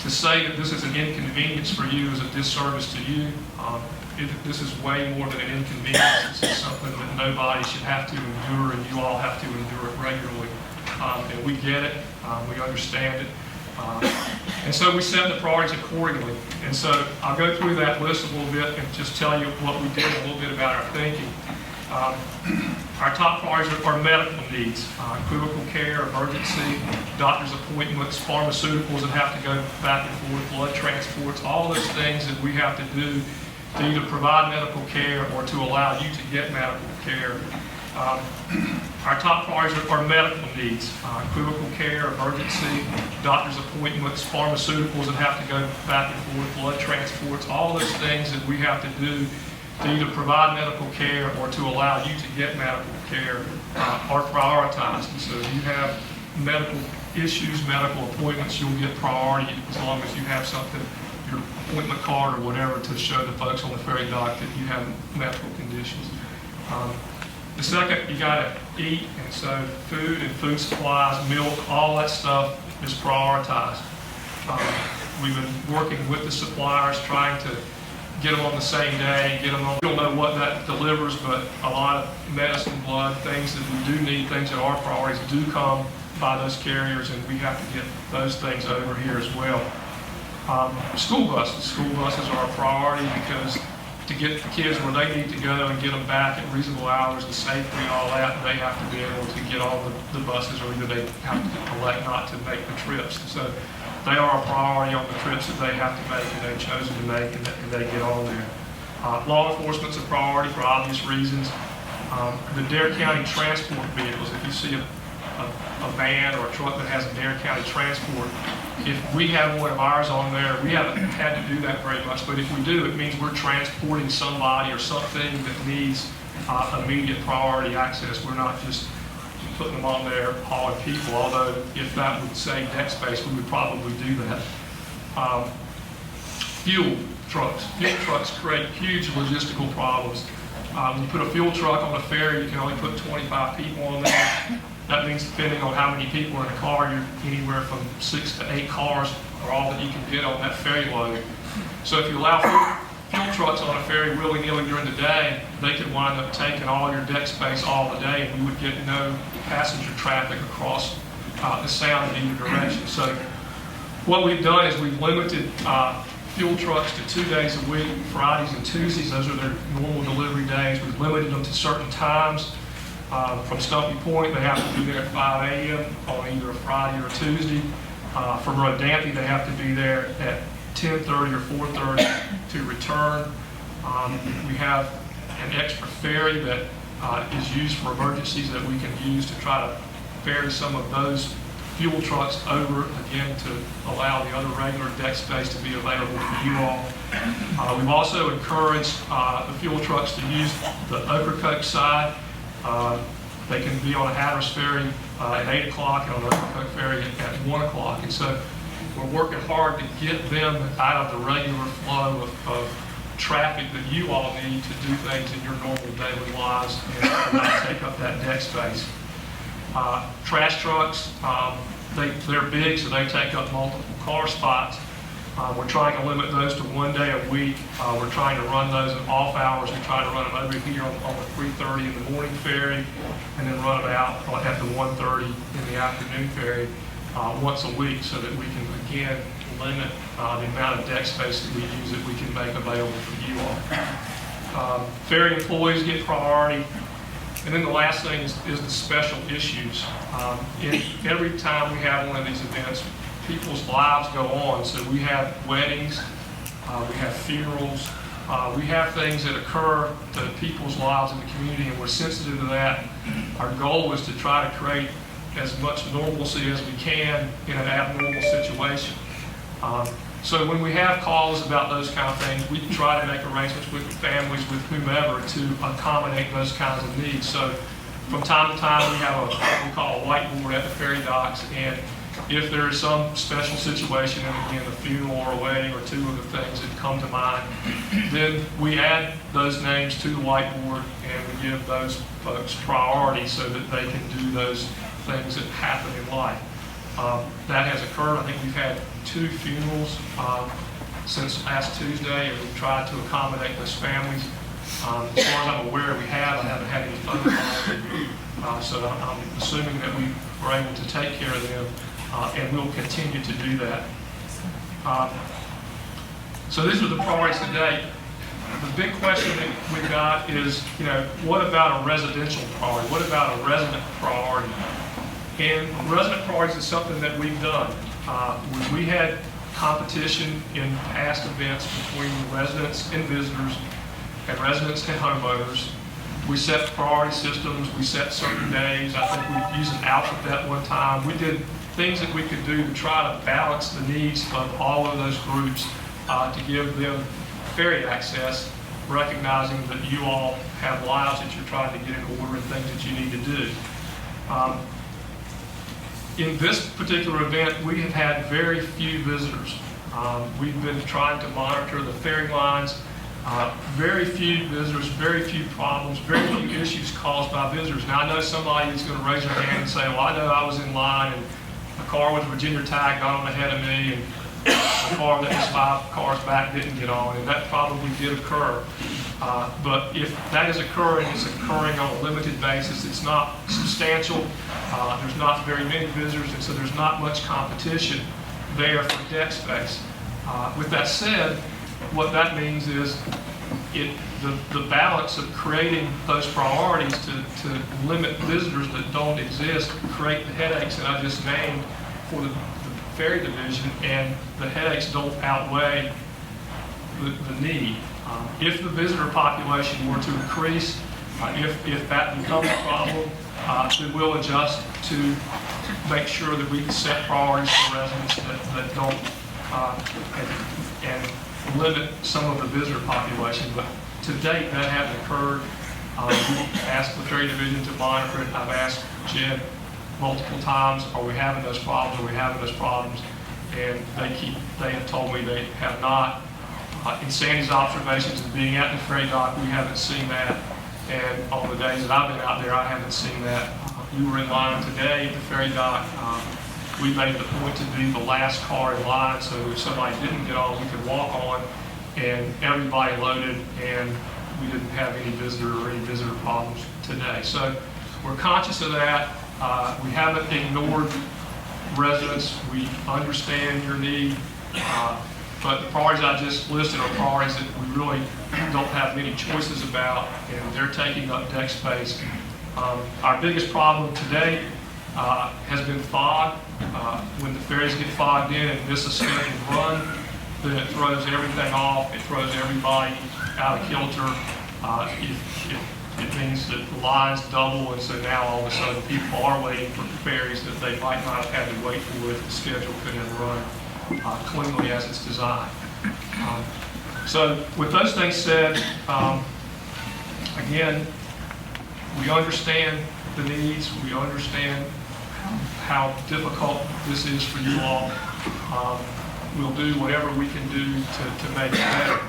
To say that this is an inconvenience for you is a disservice to you. This is way more than an inconvenience. This is something that nobody should have to endure, and you all have to endure it regularly. And we get it, we understand it. And so we set the priorities accordingly. And so I'll go through that list a little bit and just tell you what we did, a little bit about our thinking. Our top priorities are medical needs, critical care, emergency, doctor's appointments, pharmaceuticals that have to go back and forth, blood transports, all those things that we have to do to either provide medical care or to allow you to get medical care. Our top priorities are medical needs, critical care, emergency, doctor's appointments, pharmaceuticals that have to go back and forth, blood transports, all those things that we have to do to either provide medical care or to allow you to get medical care are prioritized. And so if you have medical issues, medical appointments, you'll get priority as long as you have something, your appointment card or whatever, to show the folks on the ferry dock that you have medical conditions. The second, you got to eat, and so food and food supplies, milk, all that stuff is prioritized. We've been working with the suppliers, trying to get them on the same day, get them on. We don't know what that delivers, but a lot of medicine, blood, things that we do need, things that are priorities, do come by those carriers, and we have to get those things over here as well. School buses are a priority because to get the kids where they need to go and get them back at reasonable hours and safely and all that, they have to be able to get on the buses, or either they have to elect not to make the trips. So they are a priority on the trips that they have to make and they've chosen to make, and they get on there. Law enforcement's a priority for obvious reasons. The Dare County transport vehicles, if you see a van or a truck that has a Dare County transport, if we have one of ours on there, we haven't had to do that very much, but if we do, it means we're transporting somebody or something that needs immediate priority access. We're not just putting them on there hauling people, although if that would save deck space, we would probably do that. Fuel trucks create huge logistical problems. When you put a fuel truck on a ferry, you can only put 25 people on there. That means, depending on how many people are in a car, you're anywhere from 6 to 8 cars are all that you can get on that ferry load. So if you allow fuel trucks on a ferry willy-nilly during the day, they could wind up taking all your deck space all the day, and you would get no passenger traffic across the sound in either direction. So what we've done is we've limited fuel trucks to 2 days a week, Fridays and Tuesdays. Those are their normal delivery days. We've limited them to certain times. From Stumpy Point, they have to be there at 5 a.m. on either a Friday or a Tuesday. From Rodanthe, they have to be there at 10:30 or 4:30 to return. We have an extra ferry that is used for emergencies that we can use to try to ferry some of those fuel trucks over, again, to allow the other regular deck space to be available for you all. We've also encouraged the fuel trucks to use the Ocracoke side. They can be on a Hatteras ferry at 8 o'clock and on the Ocracoke ferry at 1 o'clock. And so we're working hard to get them out of the regular flow of traffic that you all need to do things in your normal daily lives and not take up that deck space. Trash trucks, they're big, so they take up multiple car spots. We're trying to limit those to 1 day a week. We're trying to run those in off hours. We try to run them over here on the 3:30 in the morning ferry, and then run them out at the 1:30 in the afternoon ferry once a week, so that we can, again, limit the amount of deck space that we use that we can make available for you all. Ferry employees get priority. And then the last thing is the special issues. Every time we have one of these events, people's lives go on. So we have weddings, we have funerals, we have things that occur to people's lives in the community, and we're sensitive to that. Our goal is to try to create as much normalcy as we can in an abnormal situation. So when we have calls about those kind of things, we try to make arrangements with families, with whomever, to accommodate those kinds of needs. So from time to time, we have what we call a whiteboard at the ferry docks, and if there is some special situation, and again, a funeral or a wedding or two of the things that come to mind, then we add those names to the whiteboard and we give those folks priority so that they can do those things that happen in life. That has occurred. I think we've had 2 funerals since last Tuesday, and we've tried to accommodate those families. As far as I'm aware, I haven't had any phone calls. So I'm assuming that we were able to take care of them, and we'll continue to do that. So these are the priorities today. The big question that we've got is, what about a residential priority? What about a resident priority? And resident priorities is something that we've done. We had competition in past events between residents and visitors and residents and homeowners. We set priority systems, we set certain days. I think we used an alphabet one time. We did things that we could do to try to balance the needs of all of those groups to give them ferry access, recognizing that you all have lives that you're trying to get in order and things that you need to do. In this particular event, we have had very few visitors. We've been trying to monitor the ferry lines. Very few visitors, very few problems, very few issues caused by visitors. Now, I know somebody is going to raise their hand and say, well, I know I was in line and a car with a Virginia tag got on ahead of me, and a car that was 5 cars back didn't get on, and that probably did occur. But if that is occurring, it's occurring on a limited basis. It's not substantial. There's not very many visitors, and so there's not much competition there for deck space. With that said, what that means is the balance of creating those priorities to limit visitors that don't exist create the headaches that I just named for the ferry division, and the headaches don't outweigh the need. If the visitor population were to increase, if that becomes a problem, then we'll adjust to make sure that we can set priorities for residents that don't and limit some of the visitor population. But to date, that hasn't occurred. We've asked the ferry division to monitor it. I've asked Jed multiple times, are we having those problems? Are we having those problems? And they have told me they have not. In Sandy's observations and being at the ferry dock, we haven't seen that. And on the days that I've been out there, I haven't seen that. We were in line today at the ferry dock. We made the point to be the last car in line, so if somebody didn't get on, we could walk on, and everybody loaded, and we didn't have any visitor problems today. So we're conscious of that. We haven't ignored residents. We understand your need. But the priorities I just listed are priorities that we really don't have many choices about, and they're taking up deck space. Our biggest problem today has been fog. When the ferries get fogged in and miss a scheduled run, then it throws everything off. It throws everybody out of kilter. It means that the lines double, and so now all of a sudden people are waiting for ferries that they might not have had to wait for if the schedule couldn't run cleanly as it's designed. So with those things said, again, we understand the needs. We understand how difficult this is for you all. We'll do whatever we can do to make it better.